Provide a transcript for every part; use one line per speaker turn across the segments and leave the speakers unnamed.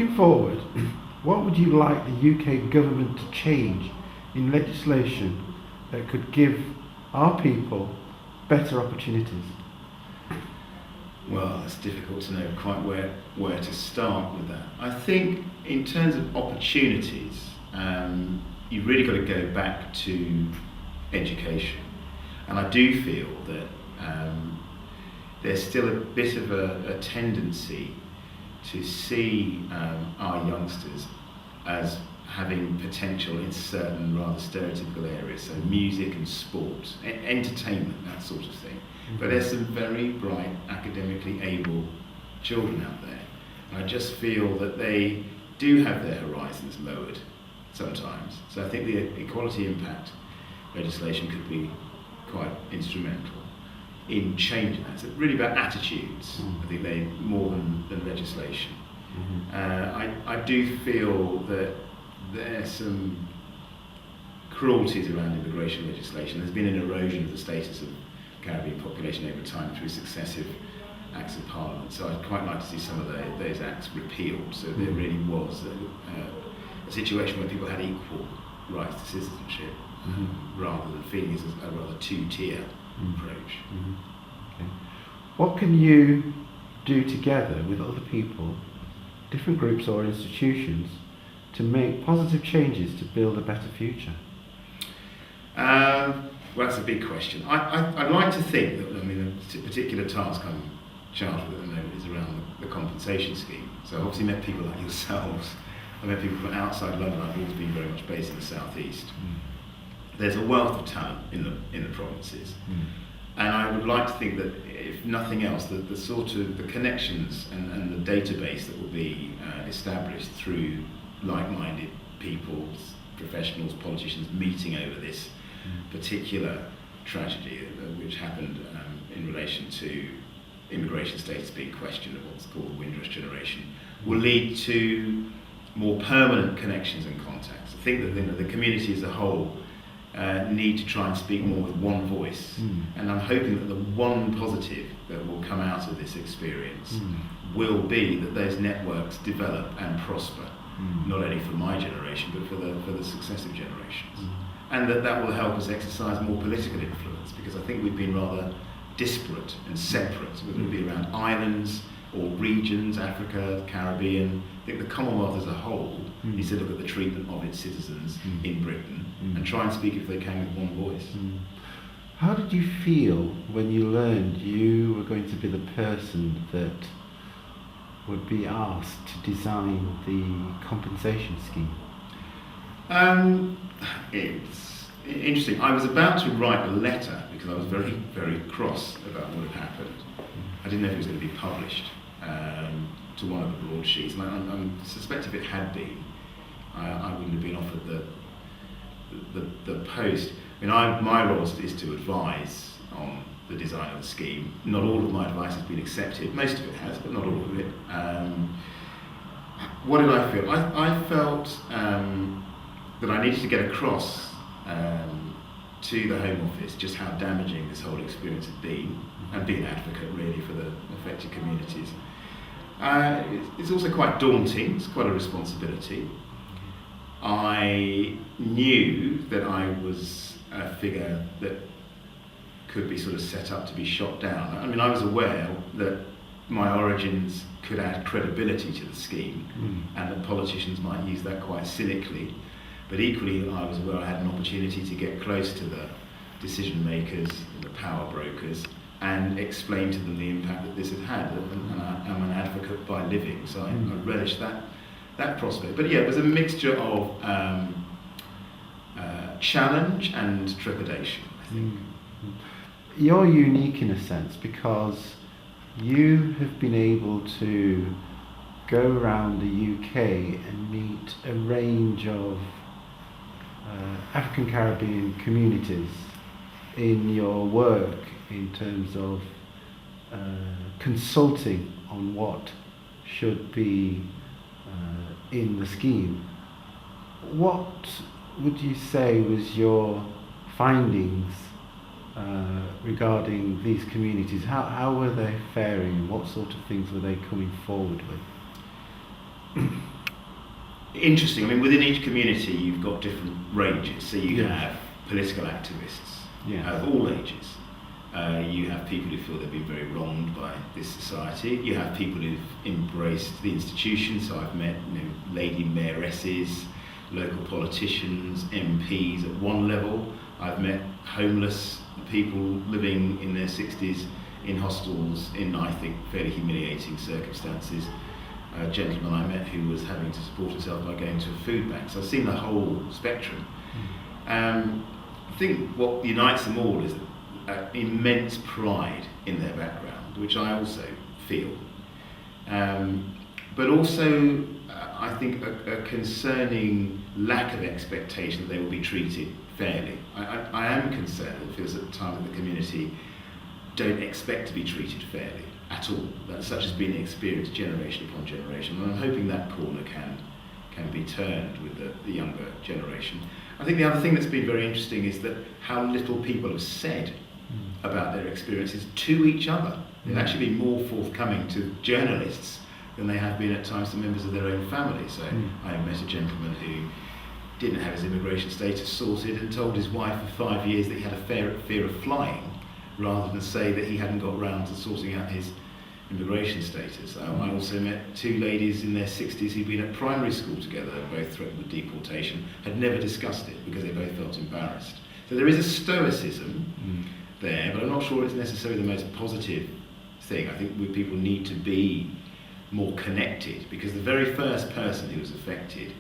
looking forward, what would you like the UK government to change in legislation that could give our people better opportunities?
Well, it's difficult to know quite where to start with that. I think in terms of opportunities, you've really got to go back to education. And I do feel that there's still a bit of a tendency to see our youngsters as having potential in certain rather stereotypical areas, so music and sport, entertainment, that sort of thing. But there's some very bright, academically able children out there. And I just feel that they do have their horizons lowered sometimes. So I think the equality impact legislation could be quite instrumental in changing that. It's really about attitudes, I think they more than legislation. I do feel that there's some cruelties around immigration legislation. There's been an erosion of the status of Caribbean population over time through successive acts of parliament. So I'd quite like to see some of those acts repealed, so there really was a situation where people had equal rights to citizenship, rather than feeling it's a rather two-tier approach.
Okay. What can you do together with other people, different groups or institutions, to make positive changes to build a better future?
Well, that's a big question. I'd like to think that, a particular task I'm charged with at the moment is around the compensation scheme. So I've obviously met people like yourselves. I've met people from outside London. I've always been very much based in the southeast. There's a wealth of talent in the provinces. And I would like to think that, if nothing else, the sort of the connections and the database that will be established through like-minded people, professionals, politicians meeting over this particular tragedy which happened in relation to immigration status being questioned, of what's called the Windrush generation, will lead to more permanent connections and contacts. I think that the community as a whole need to try and speak more with one voice, and I'm hoping that the one positive that will come out of this experience will be that those networks develop and prosper, not only for my generation but for the successive generations, and that will help us exercise more political influence, because I think we've been rather disparate and separate, whether it be around islands or regions, Africa, Caribbean. I think the Commonwealth as a whole needs to look at the treatment of its citizens in Britain and try and speak, if they can, with one voice.
How did you feel when you learned you were going to be the person that would be asked to design the compensation scheme?
It's interesting. I was about to write a letter because I was very, very cross about what had happened. I didn't know if it was going to be published to one of the broadsheets, and I suspect if it had been, I wouldn't have been offered the post. My role is to advise on the design of the scheme. Not all of my advice has been accepted. Most of it has, but not all of it. What did I feel? I felt that I needed to get across to the Home Office just how damaging this whole experience had been, and be an advocate really for the affected communities. It's also quite daunting. It's quite a responsibility. I knew that I was a figure that could be sort of set up to be shot down. I was aware that my origins could add credibility to the scheme, and that politicians might use that quite cynically. But equally, I was aware I had an opportunity to get close to the decision makers, the power brokers, and explain to them the impact that this had had. And I'm an advocate by living, so I relished that prospect. But yeah, it was a mixture of challenge and trepidation, I think.
You're unique in a sense because you have been able to go around the UK and meet a range of African Caribbean communities in your work in terms of consulting on what should be in the scheme. What would you say was your findings regarding these communities? How were they faring? What sort of things were they coming forward with?
interesting. I mean, within each community, you've got different ranges. So you have political activists of all ages. You have people who feel they've been very wronged by this society. You have people who've embraced the institution. So I've met, lady mayoresses, local politicians, MPs at one level. I've met homeless people living in their 60s in hostels in, I think, fairly humiliating circumstances. A gentleman I met who was having to support himself by going to a food bank. So I've seen the whole spectrum. I think what unites them all is immense pride in their background, which I also feel. But also, I think a concerning lack of expectation that they will be treated fairly. I am concerned that it feels at the time that the community don't expect to be treated fairly at all. That such has been the experience generation upon generation, and I'm hoping that corner can be turned with the younger generation. I think the other thing that's been very interesting is that how little people have said about their experiences to each other. They've actually been more forthcoming to journalists than they have been at times to members of their own family. So I met a gentleman who didn't have his immigration status sorted and told his wife for 5 years that he had a fear of flying, rather than say that he hadn't got round to sorting out his immigration status. I also met two ladies in their 60s who'd been at primary school together, both threatened with deportation, had never discussed it because they both felt embarrassed. So there is a stoicism there, but I'm not sure it's necessarily the most positive thing. I think people need to be more connected, because the very first person who was affected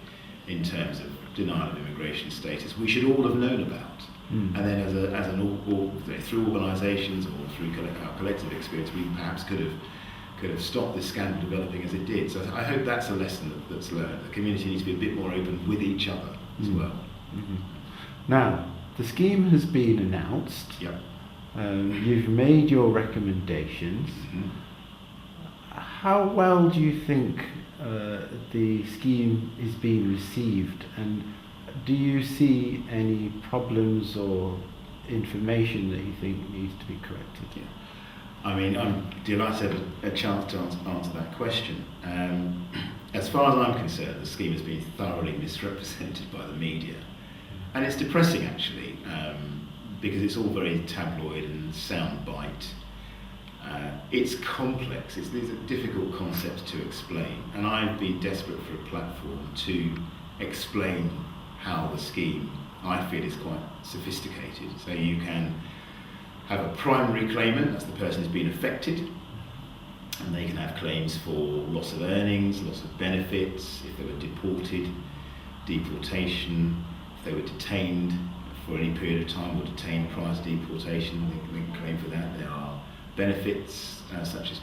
in terms of denial of immigration status, we should all have known about. And then through organisations or through our collective experience, we perhaps could have stopped this scandal developing as it did. So I hope that's a lesson that's learned. The community needs to be a bit more open with each other as well.
Now, the scheme has been announced.
Yep.
You've made your recommendations. How well do you think the scheme is being received, and do you see any problems or information that you think needs to be corrected?
Yeah. I mean, I'm delighted to have a chance to answer that question. As far as I'm concerned, the scheme has been thoroughly misrepresented by the media. And it's depressing, actually, because it's all very tabloid and soundbite. It's complex. These are difficult concepts to explain. And I've been desperate for a platform to explain how the scheme, I feel, is quite sophisticated. So you can have a primary claimant, that's the person who's been affected, and they can have claims for loss of earnings, loss of benefits, if they were deported, deportation, if they were detained for any period of time or detained prior to deportation, they can claim for that. There are benefits such as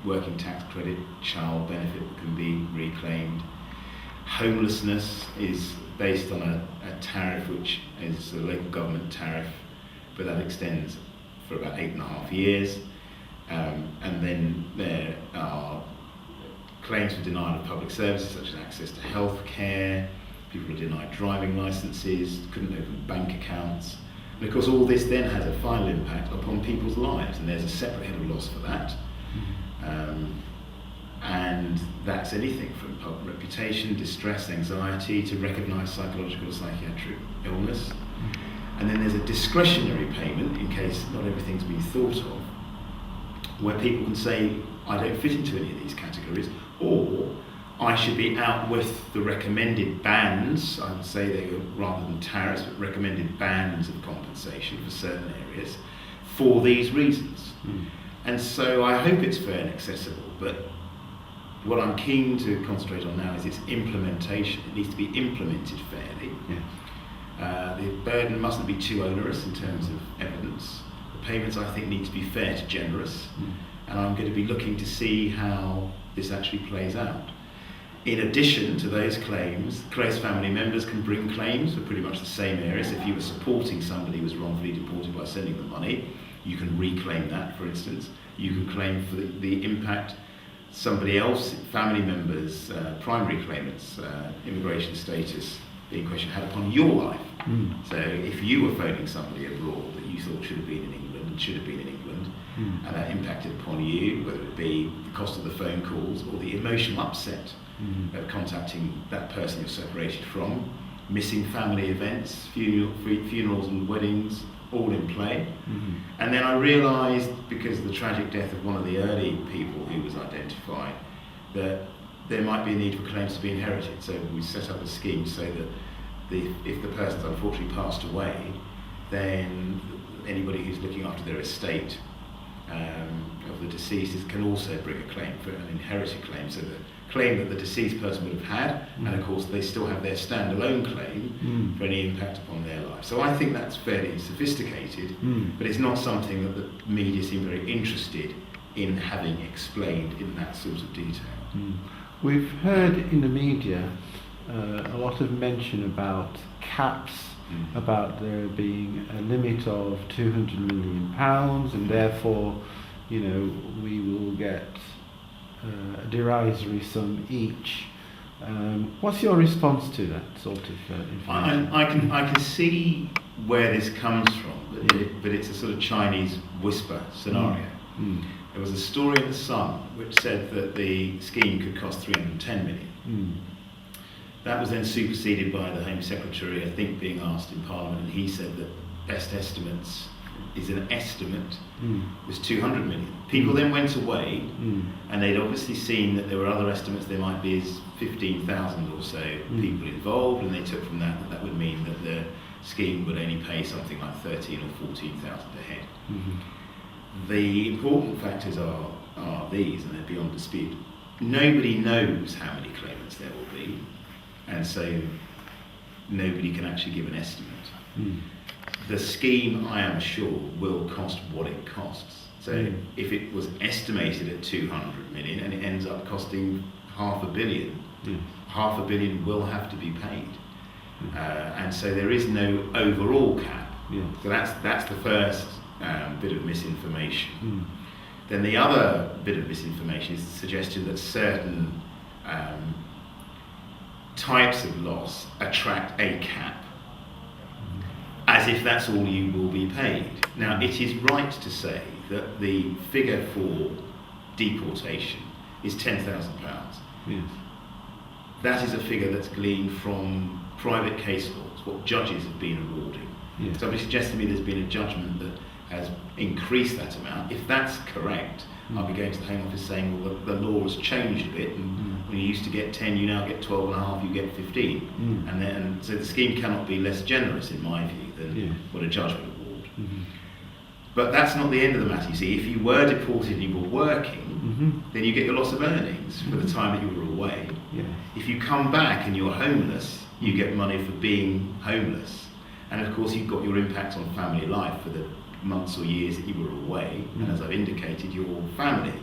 working tax credit, child benefit that can be reclaimed. Homelessness is based on a tariff which is a local government tariff, but that extends for about 8.5 years. And then there are claims for denial of public services such as access to health care, people are denied driving licenses, couldn't open bank accounts. And of course all this then has a final impact upon people's lives, and there's a separate head of loss for that. And that's anything from public reputation, distress, anxiety, to recognise psychological or psychiatric illness. And then there's a discretionary payment in case not everything's been thought of, where people can say, I don't fit into any of these categories, or I should be out with the recommended bands, I would say they are rather than tariffs, but recommended bands of compensation for certain areas for these reasons. And so I hope it's fair and accessible, but what I'm keen to concentrate on now is its implementation. It needs to be implemented fairly. The burden mustn't be too onerous in terms of evidence. The payments, I think, need to be fair to generous, and I'm going to be looking to see how this actually plays out. In addition to those claims, close family members can bring claims for pretty much the same areas. If you were supporting somebody who was wrongfully deported by sending them money, you can reclaim that, for instance. You can claim for the impact somebody else, family members, primary claimants, immigration status being questioned had upon your life. So if you were phoning somebody abroad that you thought should have been in England and should have been in England, and that impacted upon you, whether it be the cost of the phone calls or the emotional upset of contacting that person you're separated from, missing family events, funerals and weddings, all in play. And then I realised, because of the tragic death of one of the early people who was identified, that there might be a need for claims to be inherited. So we set up a scheme so that if the person's unfortunately passed away, then anybody who's looking after their estate of the deceased can also bring a claim for an inherited claim, so the claim that the deceased person would have had, and of course they still have their standalone claim for any impact upon their life. So I think that's fairly sophisticated, but it's not something that the media seem very interested in having explained in that sort of detail.
We've heard in the media a lot of mention about caps, about there being a limit of £200 million, and therefore, you know, we will get a derisory sum each. What's your response to that sort of information?
I can see where this comes from, but it's a sort of Chinese whisper scenario. There was a story in the Sun which said that the scheme could cost 310 million. That was then superseded by the Home Secretary, I think, being asked in Parliament, and he said that best estimates is an estimate, was 200 million. People then went away, and they'd obviously seen that there were other estimates. There might be as 15,000 or so people involved, and they took from that that would mean that the scheme would only pay something like 13 or 14,000 a head. The important factors are these, and they're beyond dispute. Nobody knows how many claimants there will be, and so nobody can actually give an estimate. The scheme, I am sure, will cost what it costs. So if it was estimated at 200 million and it ends up costing £500 million, £500 million will have to be paid. And so there is no overall cap. So that's the first bit of misinformation. Then the other bit of misinformation is the suggestion that certain types of loss attract a cap, as if that's all you will be paid. Now, it is right to say that the figure for deportation is £10,000. That is a figure that's gleaned from private case laws, what judges have been awarding. So if suggests to me there's been a judgment that has increased that amount. If that's correct, I'll be going to the Home Office saying, well, the law has changed a bit, and when you used to get 10, you now get 12 and a half, you get 15. And then, so the scheme cannot be less generous, in my view, than what a judge would award. But that's not the end of the matter. You see, if you were deported and you were working, then you get your loss of earnings for the time that you were away. If you come back and you're homeless, you get money for being homeless. And of course, you've got your impact on family life for the months or years that you were away, and as I've indicated, your family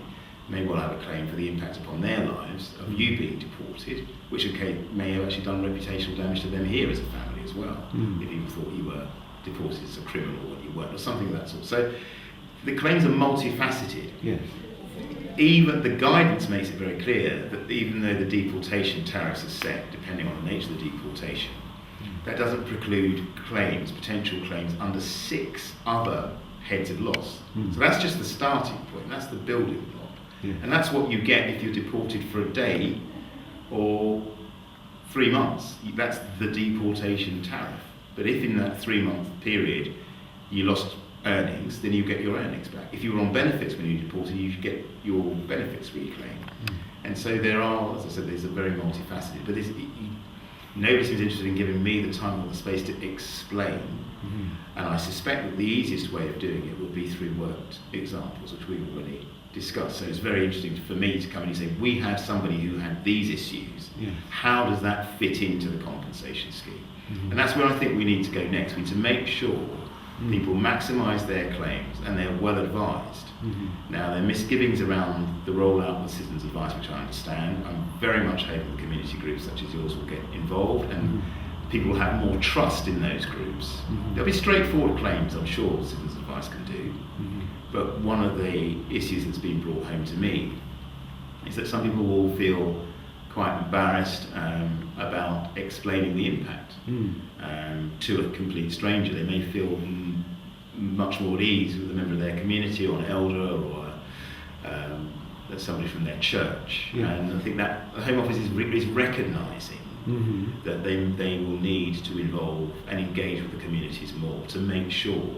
may well have a claim for the impact upon their lives of you being deported, which may have actually done reputational damage to them here as a family as well, if people thought you were deported as a criminal when you weren't, or something of that sort. So the claims are multifaceted. Even the guidance makes it very clear that even though the deportation tariffs are set depending on the nature of the deportation, that doesn't preclude claims, potential claims, under 6 other heads of loss. So that's just the starting point, that's the building block. And that's what you get if you're deported for a day or 3 months. That's the deportation tariff. But if in that 3-month period you lost earnings, then you get your earnings back. If you were on benefits when you were deported, you get your benefits reclaimed. And so there are, as I said, there's a very multifaceted, but nobody seems interested in giving me the time or the space to explain. And I suspect that the easiest way of doing it would be through worked examples, which we've already discussed. So it's very interesting for me to come in and say, we had somebody who had these issues. How does that fit into the compensation scheme? And that's where I think we need to go next. We need to make sure people maximise their claims and they're well advised. Now, there are misgivings around the rollout of citizens' advice, which I understand. I'm very much hoping community groups such as yours will get involved and people will have more trust in those groups. There'll be straightforward claims, I'm sure, citizens' advice can do. But one of the issues that's been brought home to me is that some people will feel quite embarrassed about explaining the impact to a complete stranger. They may feel much more at ease with a member of their community or an elder or that's somebody from their church.
Yeah.
And I think that the Home Office is recognising that they will need to involve and engage with the communities more to make sure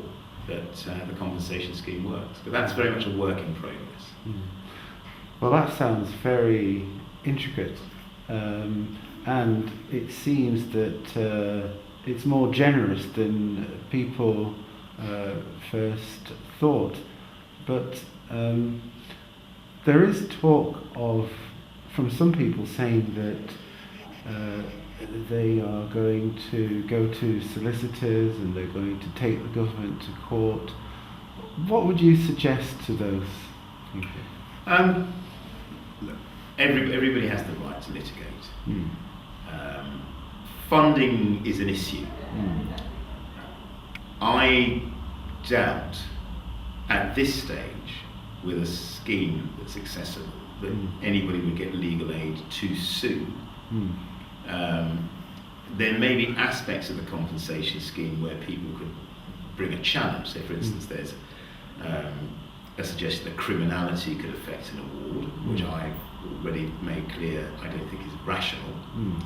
that the compensation scheme works. But that's very much a work in progress.
Well, that sounds very intricate, and it seems that it's more generous than people first thought. But there is talk from some people saying that they are going to go to solicitors and they're going to take the government to court. What would you suggest to those people?
Look, everybody has the right to litigate. Funding is an issue. I doubt at this stage, with a scheme that's accessible, that anybody would get legal aid too soon. There may be aspects of the compensation scheme where people could bring a challenge. Say, for instance, there's a suggestion that criminality could affect an award, which I've already made clear I don't think is rational.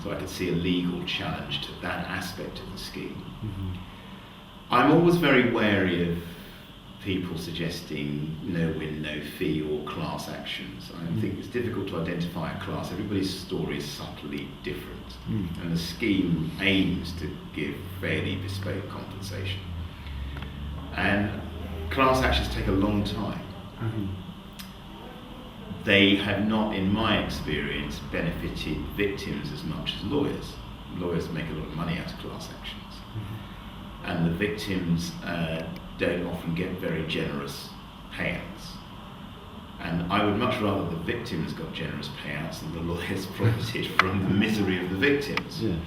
So I could see a legal challenge to that aspect of the scheme. I'm always very wary of people suggesting no win, no fee or class actions. I think it's difficult to identify a class. Everybody's story is subtly different, and the scheme aims to give fairly bespoke compensation. And class actions take a long time. They have not, in my experience, benefited victims as much as lawyers. Lawyers make a lot of money out of class actions, and the victims don't often get very generous payouts. And I would much rather the victims got generous payouts than the lawyers profited from the misery of the victims.
Yes.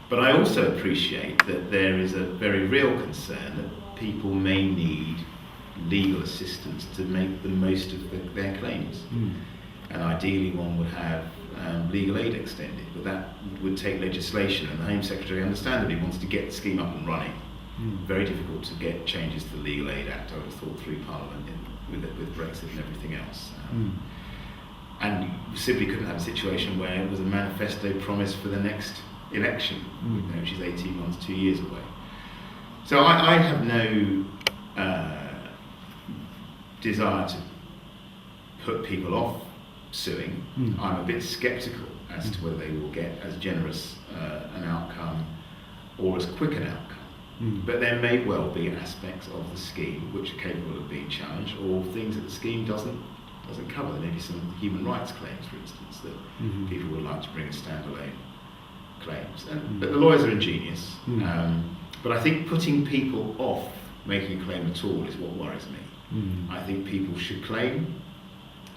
But I also appreciate that there is a very real concern that people may need legal assistance to make the most of their claims. And ideally one would have legal aid extended, but that would take legislation, and the Home Secretary understandably wants to get the scheme up and running. Very difficult to get changes to the Legal Aid Act, I would have thought, through Parliament with Brexit and everything else. And you simply couldn't have a situation where it was a manifesto promise for the next election, which is 18 months, 2 years away. So I have no desire to put people off suing. I'm a bit sceptical as to whether they will get as generous an outcome or as quick an outcome. But there may well be aspects of the scheme which are capable of being challenged, or things that the scheme doesn't cover. There may be some human rights claims, for instance, that people would like to bring as standalone claims. But the lawyers are ingenious. But I think putting people off making a claim at all is what worries me. I think people should claim.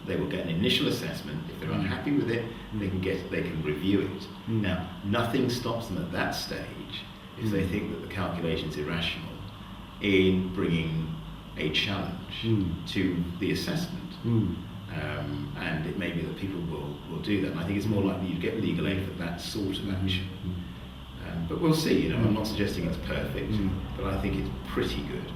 They will get an initial assessment. If they're unhappy with it, they can review it. Now, nothing stops them at that stage if they think that the calculation is irrational in bringing a challenge to the assessment. And it may be that people will do that. And I think it's more likely you get legal aid for that sort of action. But we'll see. I'm not suggesting it's perfect, but I think it's pretty good.